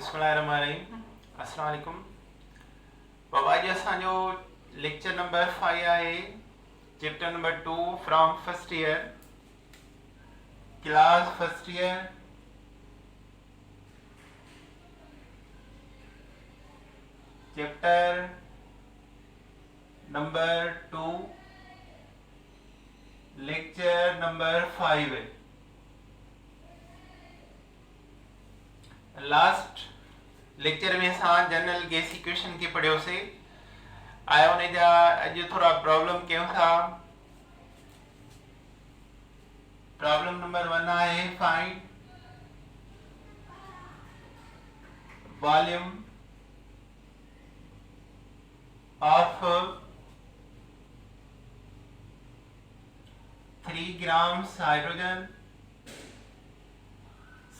बिस्मिल्लाहिर्रहमानिर्रहीम। अस्सलाम वालेकुम। बाबा जी असांजो लेक्चर नंबर 5 आहे, chapter number 2 from first year, class first year. Chapter number 2, lecture number 5। Last lecture में असां जनरल गैस इक्वेशन के पढ़ियोसीं। आया उन जा अॼु थोड़ा प्रॉब्लम कयूं था। प्रॉब्लम नंबर 1 आहे find volume of 3 grams hydrogen,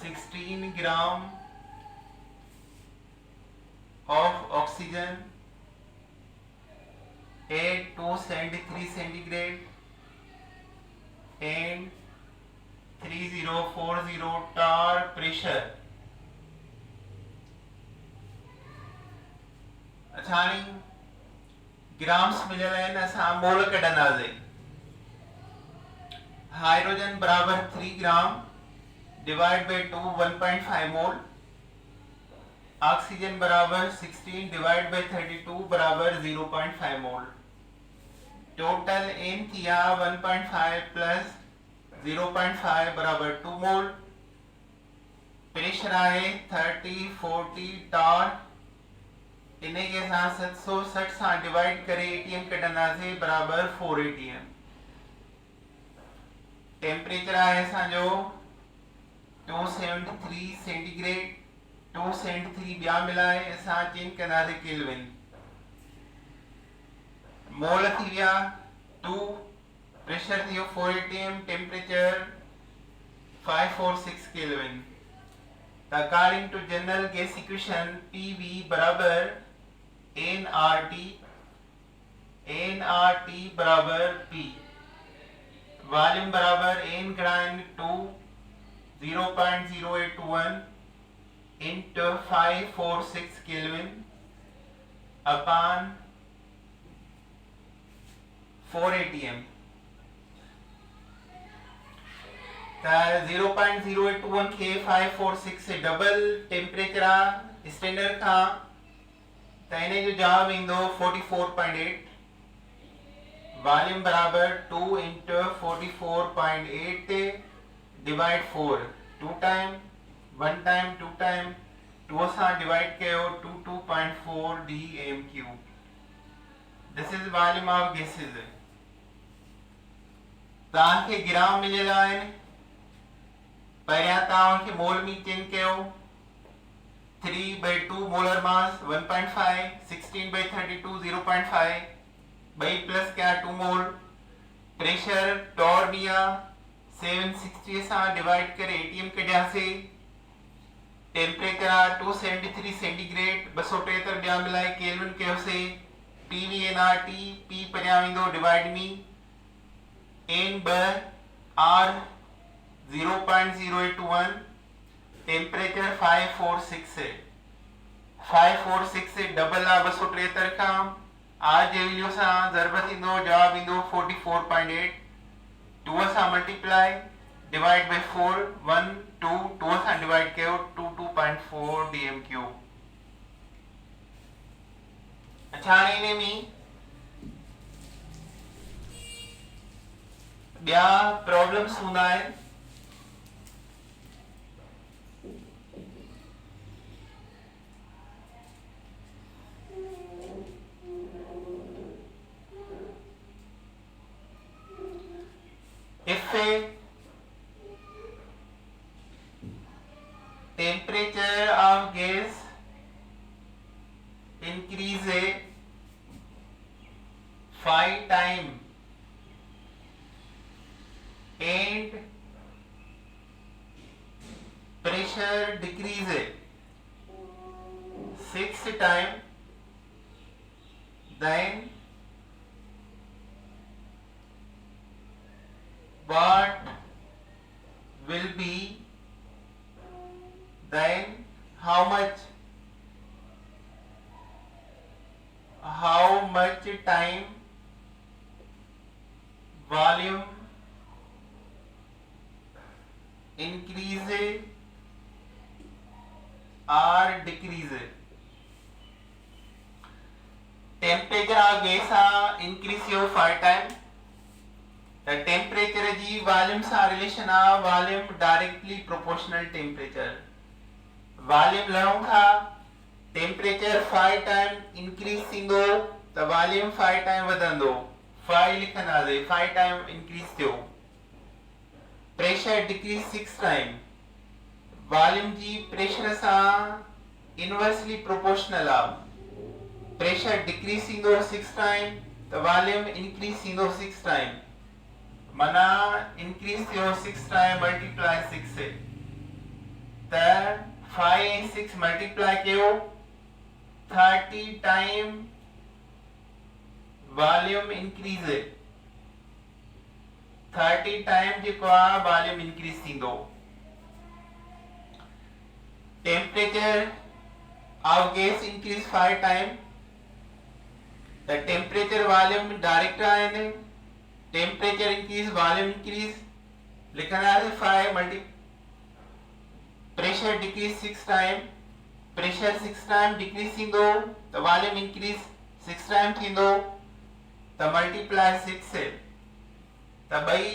16 gram of oxygen at 273 centigrade and 3040 tar pressure। अच्छा ग्राम्स मिलियल आहिनि, असां मोल कढंदासीं। हाइड्रोजन बराबर 3 gram divide by 2 1.5 mole, oxygen बराबर 16 डिवाइड बाय 32 बराबर 0.5 मोल। टोटल एन किया 1.5 प्लस 0.5 बराबर 2 मोल। प्रेशर आहे 3040 टार। इन्हें के साथ 760 सां डिवाइड करे एटीएम कढंदासीं बराबर 4 एटीएम। टेम्परेचर आहे असांजो 273 सेंटीग्रेड। 273 ॿिया मिलाए असां चेंज कंदासीं केल्विन। मोल थी विया 2, प्रेशर थी वियो 4 ATM, temperature 546 kelvin. According to general gas equation PV बराबर nRT बराबर P। वॉल्यूम बराबर n gram 2 0.0821 into 546 Kelvin upon 4 atm। 0.0821 के 546 से डबल टेम्परेचर आ स्टैंडर्ड का, तो इन्हें जो जवाब इंदो 44.8। वॉल्यूम बराबर 2 into 44.8 divide 4, 2 time 1 time 2 time 2 सां डिवाइड कयो 22.4 dm3। This is volume of gases. तव्हांखे ग्राम मिलियल आहिनि। पहिरियां तव्हांखे मोल में चेंज कयो 3/2 मोलर मास 1.5, 16/32 0.5, ॿई प्लस कया 2 मोल। प्रेशर टॉर दिया 760 सां डिवाइड करे एटीएम कढियासीं। टेम्परेचर आ 273 सेंटीग्रेड, 273 ॿिया मिलाए केल्विन कयोसीं। PV nRT, P परियां वेंदो डिवाइड में n R 0.0821, टेम्परेचर 546 546 डबल आ 273 का। आज जे वैल्यू सां ज़रब थींदो, जवाब ईंदो 44.8। 2 सां मल्टीप्लाई डिवाइड बाय 4 1 2 2 सां डिवाइड कयो 22.4 dm3। अच्छा हाणे इन्हें में ॿिया प्रॉब्लम्स हूंदा आहिनि। If temperature of gas increases 5 times and pressure decreases 6 times, then what will be, then how much how much time volume increase or decrease. Temperature of gas increase for time. The temperature ji volume sa relation a volume directly proportional temperature. Volume long tha temperature 5 time increasing हो तो volume 5 time वधंदो 5 लिखना दे 5 time increase थियो. Pressure decrease 6 time. Volume जी pressure सा inversely proportional आ. Pressure decreasing हो 6 time तो volume increasing हो 6 time. मना increase थियो 6 time multiply 6 से. तो 5 and 6 multiply कयो 30 time volume increase. 30 time जेको आ volume increase थींदो. Temperature of gas increase 5 time. The temperature volume direct आए. Temperature increase volume increase. लिखना है 5 multi. Pressure decrease 6 time. Pressure 6 time decreasing दो तो volume increase 6 time थींदो. तो multiply 6 से तो भाई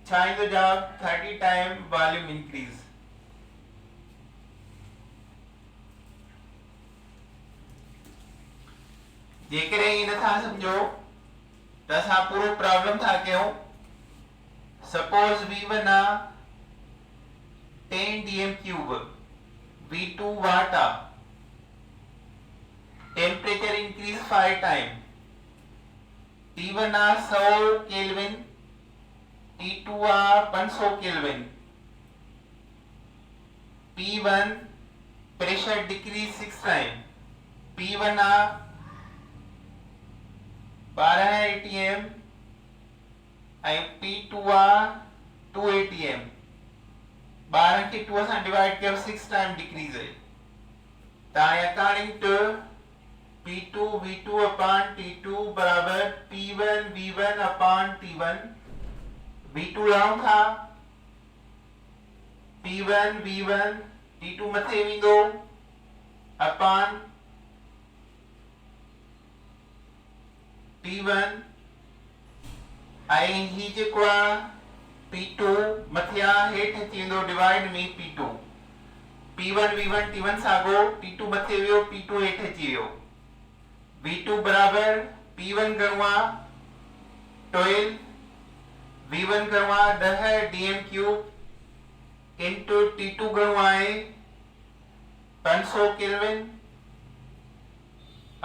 चाहे जवाब 30 time volume increase. जेकर इन था समझो तो असा पूरो प्रॉब्लम था क्यों. सपोज V1 आ 10 dm cube, V2 watt आ. Temperature increase 5 time. T1 आ 100 केल्विन, T2 आ 500 kelvin. P1 pressure decrease 6 time. P1 आ 12 atm and P2 आ 2 atm. 12 के 2 से डिवाइड कर 6 टाइम डिक्रीज है. According to P2 V2 upon T2 बराबर P1 V1 upon T1. V2 long था P1 V1 T2 मथे विंदो upon T1 आई ही जेको आ P2 मथिया हेठ अची वेंदो डिवाइड में P2. P1 V1 T1 sago T2 मथे वियो P2 हेठ अची वियो. V2 बराबर P1 गणवा 12 V1 गणवा 10 dm cube into T2 गणवा है 500 केल्विन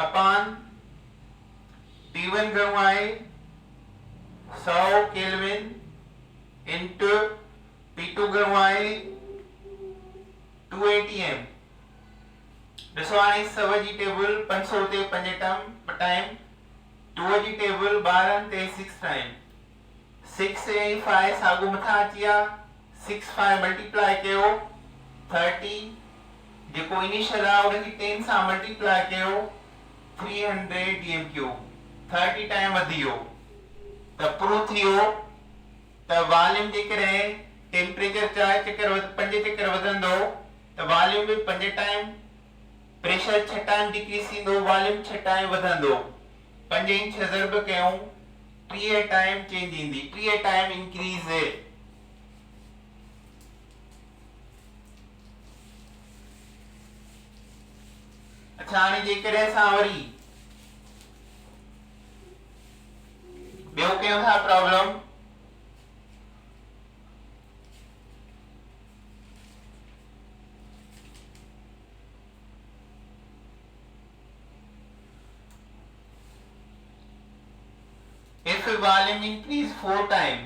अपॉन T1 गणवा है 100 केल्विन इनटू P2 गणवा है 2 atm. ॾिसो हाणे 100 जी टेबल 500 ते 5 टर्म टाइम 2 जी टेबल 12 ते 6 टाइम 6 ऐं 5 साॻो मथां अची विया. 6 5 मल्टीप्लाई कयो 30 जेको इनिशियल आहे उनखे 10 सां मल्टीप्लाई कयो 300 dm क्यूब. 30 टाइम वधी वियो त प्रूव थी वियो त वॉल्यूम जेकॾहिं टेम्परेचर 4 चक्कर 5 चक्कर वधंदो त वॉल्यूम बि 5 टाइम. प्रेशर 6 टाइम डिक्रीज थींदो वॉल्यूम 6 टाइम वधंदो. 5 इन 6 ज़रब कयूं 30 टाइम चेंज ईंदी 30 टाइम इंक्रीज. अच्छा हाणे जेकॾहिं असां वरी ॿियो कयूं था problem. If volume increase 4 time,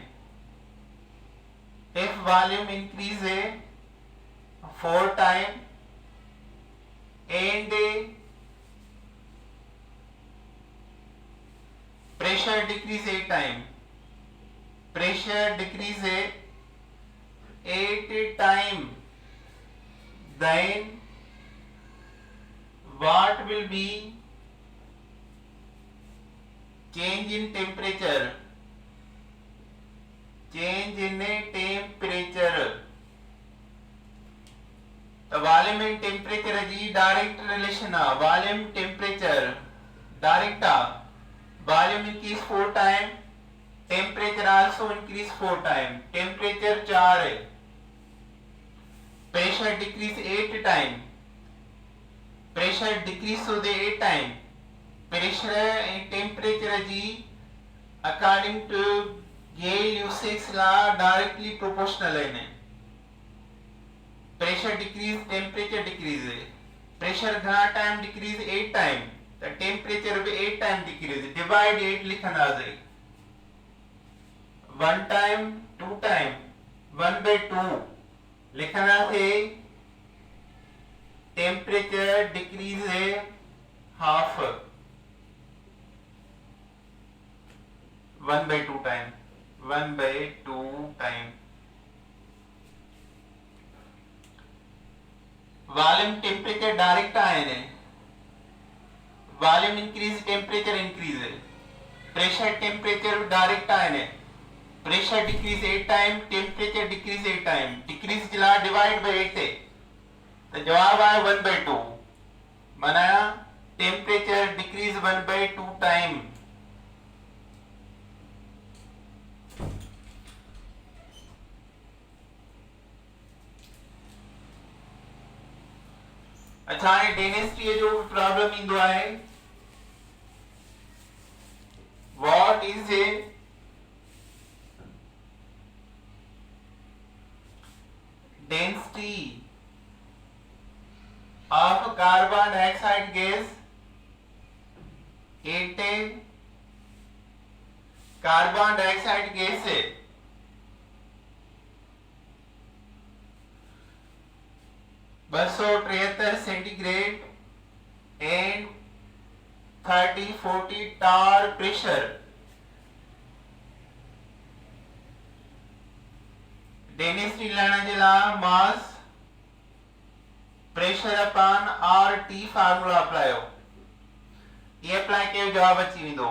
if volume increase 4 time and pressure decrease 8 time, pressure decrease 8 time, then what will be change in temperature, change in temperature. तो volume and temperature जी direct relation है, volume temperature direct है, volume increase 4 time, temperature also increase 4 time, temperature 4 है, pressure decrease 8 time, pressure decrease हो दे 8 time, pressure and temperature जी according to Gay Lussac's law directly proportional है। Pressure decrease temperature decrease है, pressure घना time decrease 8 time, तो temperature भी 8 time decrease, divide 8 लिखना जाए, 1 टाइम 2 टाइम 1/2 लिखना है, टेम्परेचर डिक्रीज है half 1/2 time 1/2 time. Volume temperature direct आए ने, वॉल्यूम इंक्रीज टेम्परेचर इंक्रीज है, प्रेशर टेम्परेचर डायरेक्ट आए ने, pressure decrease 8 time, temperature decrease 8 time, decrease जिला डिवाइड बाय 8 है, तो जवाब आया 1/2, मनाया टेम्परेचर डिक्रीज 1/2 टाइम। अच्छा है डेनेसिटी जो प्रॉब्लम इंदो है, what is a density of carbon dioxide gas, 8 carbon dioxide gas है, 273 centigrade and 30-40 torr pressure, density लेना जिला mass pressure upon RT formula apply हो, ये अप्लाई के जवाब अची वेंदो,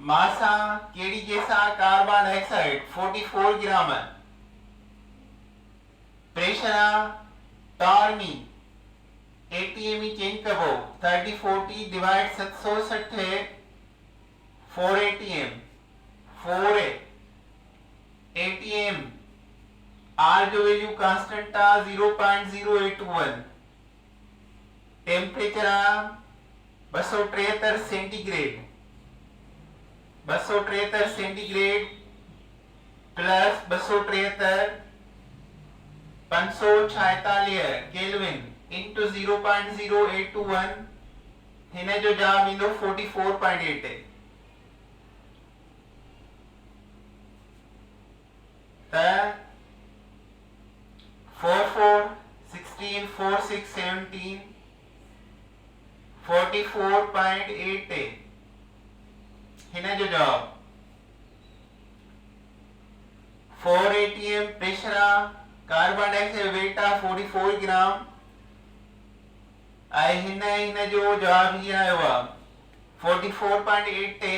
मासा केड़ी गैसा कार्बन डाइऑक्साइड 44 ग्राम है, प्रेशर टार में ATM में चेंज करो 30-40 डिवाइड 760 है 4 ATM 4 ATM, R जो वैल्यू कांस्टेंट था 0.081, temperature 273 centigrade, 273 centigrade plus 273 546 kelvin into 0.0821, हिने जो जवाब इंदो 44.8 है, तो 4 4 16 4 6 17 44.8 है, हिने जो जवाब 4 ATM pressure carbon dioxide weight 44 gram, आई हिने जो जवाब ही आयो 44.8 थे,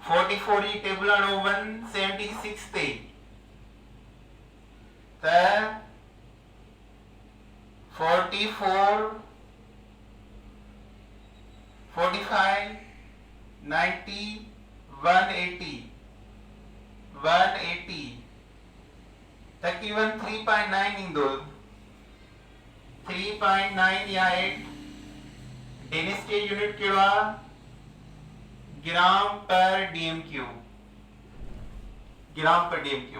44 ही टेबल 176 थे, तो 44 45 90 180 तकरीबन 3.9 इंदो 3.9 या 8, डेंसिटी यूनिट केड़ा ग्राम पर DMQ, ग्राम पर DMQ,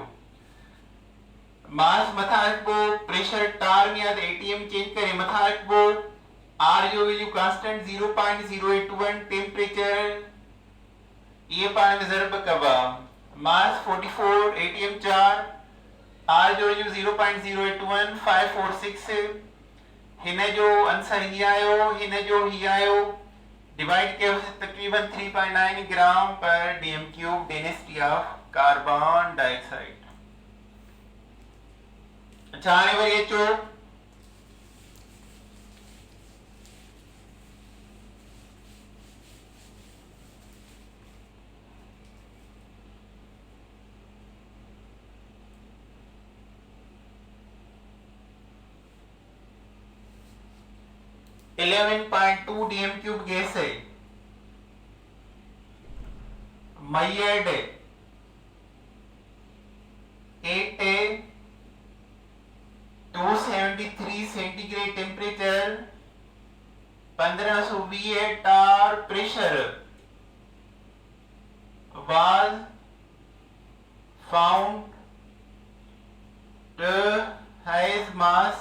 मास मथा रखबो, प्रेशर टार में याद ATM चेंज करे मथा रखबो, R जो वैल्यू कांस्टेंट 0.081, टेम्परेचर ये पानी में ज़रब कबा, मास 44 ATM 4, R जो वैल्यू 0.081 546, हिने जो आंसर ही आयो, हिने जो ही आयो डिवाइड किया उसे तकरीबन 3.9 ग्राम पर DMQ density of carbon dioxide. अच्छा आने वाली चो 11.2 dm क्यूब गैस है। मयड 8 है, 273 centigrade temperature, 1520 tar pressure was found to has mass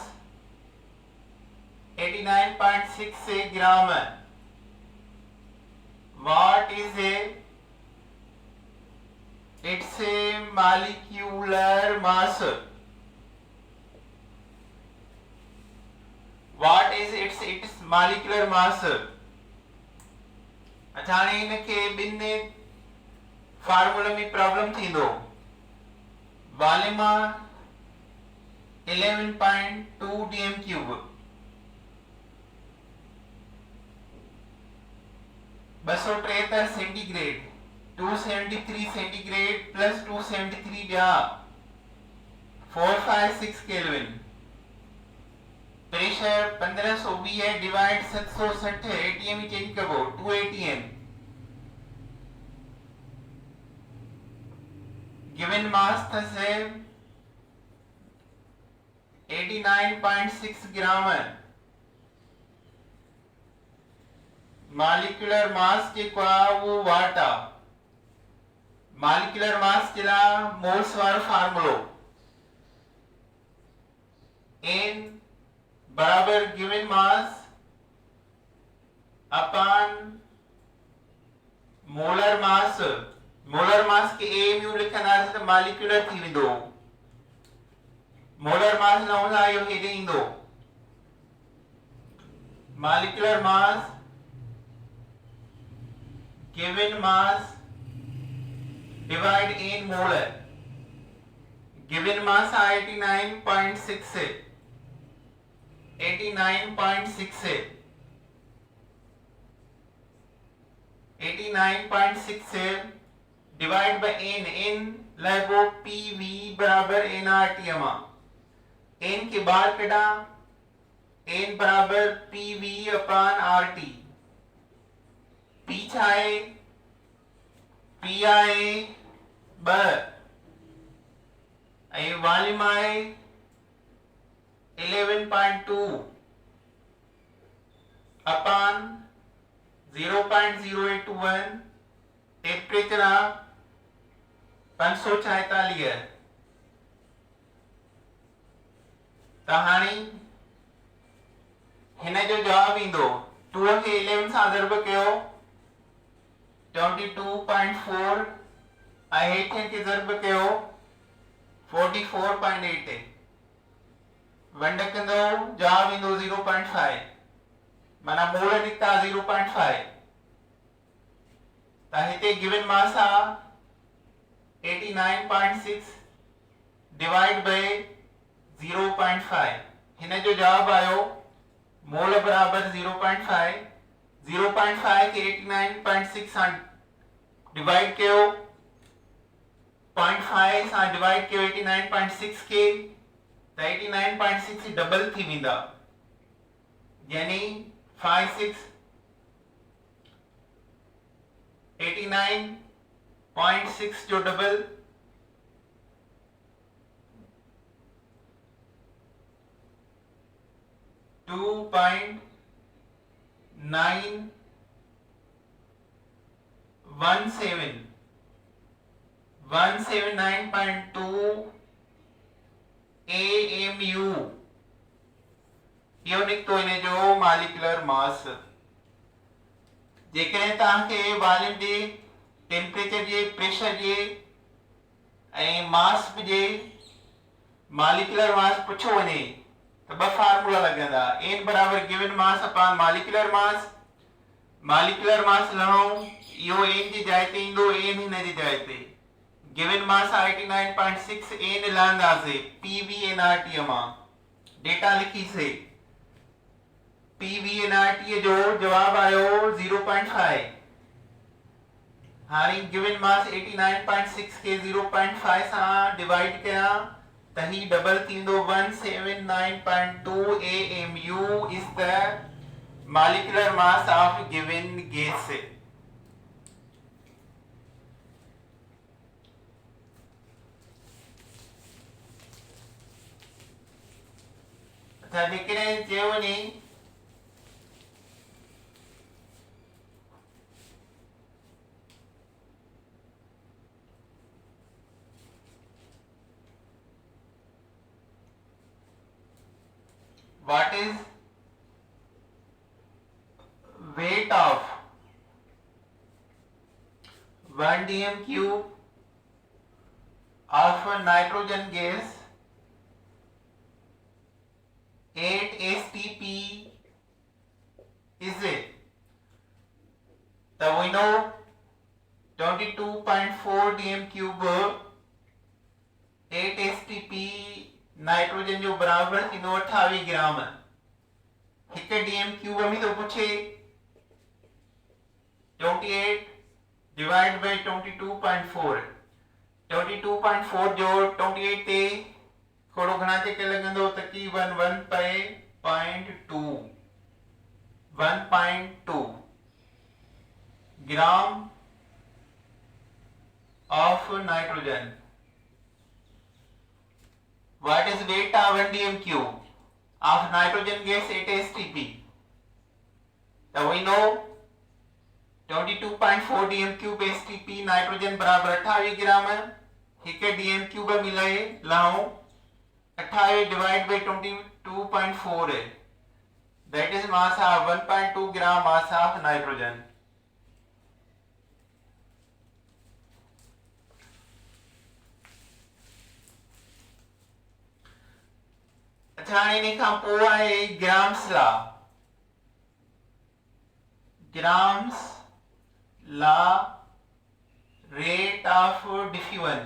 89.6 gram. What is its molecular mass? What is its molecular mass? अच्छा हाणे इनखे ॿिनि फार्मूला में प्रॉब्लम थींदो। Volume 11.2 dm cube 273 centigrade, 273 centigrade plus 273 ॿिया 456 kelvin, pressure 1520 divide 760 ATM ही change करो 2 ATM. Given mass थसे 89.6 ग्राम। Molecular mass जेको आहे उहो वाट आहे। मॉलिक्यूलर मास जे लाइ मोल्स वारो फार्मूलो n बराबर given mass upon molar mass. Molar mass के a म्यू लिखंदासीं त मॉलिक्यूलर थी वेंदो। मोलर मास न हूंदा इहो हेॾे ईंदो। Molecular mass given mass divide n molar. Given mass 89.6 है, 89.6 है, 89.6 है डिवाइड बाय n। n लगो pv बराबर nRT n के बाहर कटा n बराबर pv अपॉन RT। p छा आहे p आहे 2 ऐं वॉल्यूम आहे 11.2 अपॉन 0.0821 टेम्परेचर आहे 546। त हाणे हिन जो जवाब ईंदो 2 खे 11 सां ज़र्ब कयो 22.4 ऐं हेठिन खे ज़र्ब कयो 44.8 वंड कंदो जवाब ईंदो 0.5 माना मोल निकता 0.5। त हिते गिवन मास आहे 89.6 डिवाइड बाय 0.5। हिन जो जवाब आयो मोल बराबर 0.5। 0.5 के 89.6 सां डिवाइड कयो, 0.5 सां डिवाइड कयो 89.6 के त 89.6 डबल थी वेंदा यानी 56 89.6 जो डबल 2.917 179.2 AMU इहो निकतो इन जो मॉलिक्यूलर मास। जेकॾहिं तव्हांखे वॉल्यूम जे टेम्परेचर जे प्रेशर जे ऐं मास जे मॉलिक्यूलर मास पुछो वञे त ॿ फार्मूला लॻंदा n बराबर given mass upon molecular mass. Molecular mass लहणो इहो n जी जाइ ते ईंदो n हिन जी जाइ ते given mass 89.6 n लहंदासीं pv nRT मां डेटा लिखीसीं pv nRT जो जवाब आयो 0.5। हाणे गिवन मास 89.6 के 0.5 सां डिवाइड कया त ही डबल थींदो 179.2 AMU is the molecular mass of given gas से। अच्छा दिख रहे हैं जो नहीं what is weight of 1 dm cube of nitrogen gas 8 stp is it? So we know 22.4 dm cube 8 stp nitrogen जो बराबर थी 28 ग्राम हिक डीएम क्यूब में तो पूछे 28 डिवाइड बाय 22.4 22.4 जो 28 ते थोड़ो घणा चेक लगंदो तकरीबन 1.2 ग्राम of nitrogen. What is weight of 1 dm cube of nitrogen gas 8 stp? So we know 22.4 dm cube stp nitrogen बराबर 28 ग्राम है एक dm cube मिलाए लाऊं 28 डिवाइड बाय 22.4 है that is mass of 1.2 gram mass of nitrogen. अच्छा इन्हीं खां पोइ आहे grams law rate of diffusion.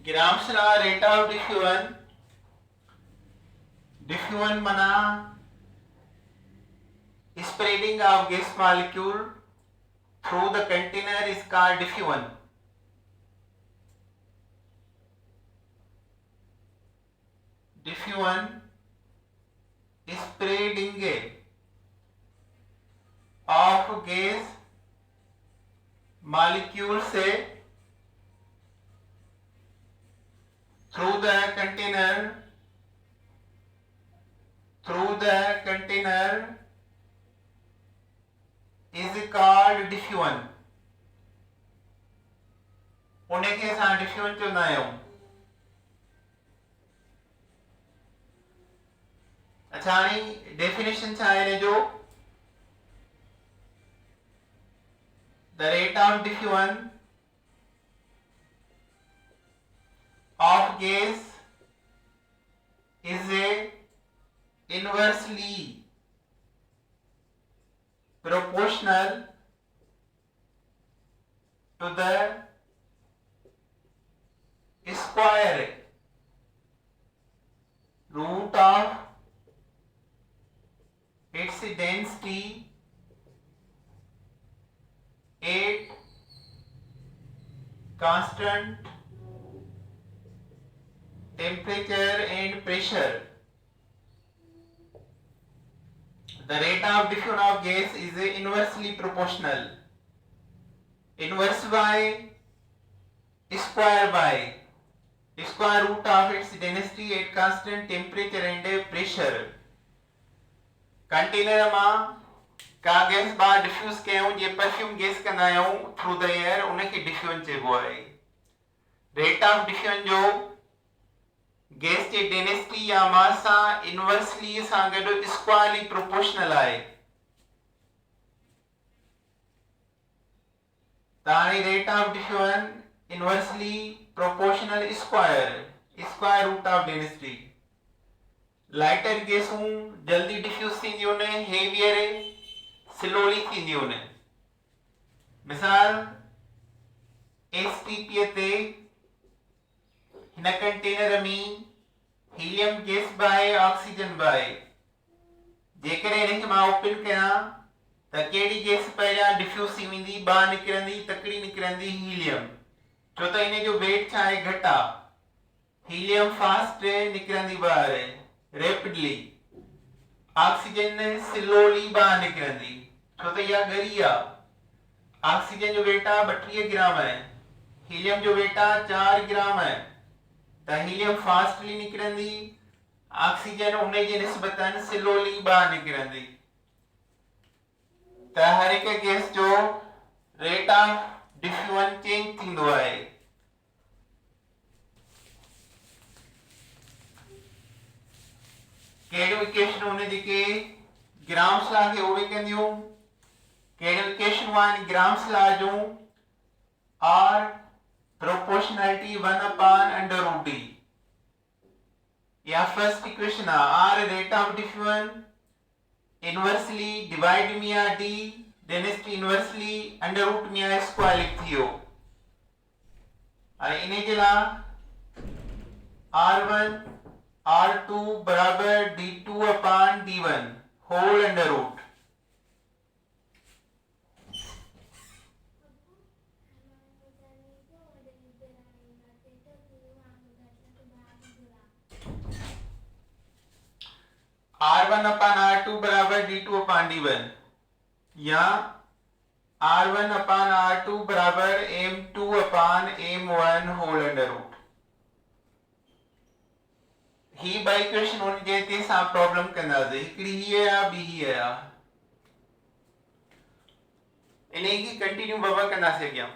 Grams law rate of diffusion diffusion मना spreading of gas molecule through the container is called diffusion. Diffusion spreading of gas molecule से through the container is called diffusion. उन्हें के साथ diffusion चुनना है। अच्छा नहीं definition चाहिए जो the rate of diffusion of gas is a inversely proportional to the square root of its density at constant temperature and pressure. The rate of diffusion of gas is inversely proportional. Inverse by square root of its density at constant temperature and pressure. Container में का gas बाहर diffuse कयूं जे perfume gas कंदा आहियूं through the air उनखे diffusion चइबो आहे। Rate of diffusion जो गैस जे डेंसिटी या मास सां इनवर्सली सां गॾु स्क्वायरली प्रोपोर्शनल आहे। ताणी rate of diffusion inversely proportional square root of density. Lighter गैसूं जल्दी डिफ्यूज थींदियूं आहिनि हेवियर स्लोली थींदियूं आहिनि। मिसाल एसटीपी ते हिन कंटेनर में helium gas by oxygen by जेकर इनके मां ओपन कया त केड़ी गैस पहिरियां डिफ्यूज थी वेंदी बाहर निकरंदी तकड़ी निकरंदी हीलियम छो त इन जो वेट छा आहे घट आ हीलियम फास्ट निकरंदी बाहर रैपिडली ऑक्सीजन स्लोली बाहर निकरंदी छो त इहा गरी आ ऑक्सीजन जो वेट आ 32 ग्राम है हीलियम जो वेट आ 4 ग्राम है त हीलियम फास्टली निकरंदी ऑक्सीजन उन जे निस्बतन स्लोली बाहर निकरंदी त हर एक गैस जो रेट ऑफ डिफ्यूजन चेंज थींदो आहे कहिड़ियूं इक्वेशन उन जेके ग्राम्स लॉ खे उहे कंदियूं कहिड़ियूं इक्वेशन आहिनि ग्राम्स लॉ जूं r proportionality 1 upon under root d या first equation r rate of diffusion inversely divide मिया d density inversely under root मिया स्क्वायर लिख थियो और इने के ला r1 r2 बराबर d2 upon d1 whole under root R1 upon R2 बराबर D2 upon D1 या R1 upon R2 बराबर M2 upon M1 whole under root he by equation उन जे ते सा प्रॉब्लम कंदासीं हिकड़ी ही है या बी ही है इन्हें की कंटिन्यू बाबा कंदासीं अॻियां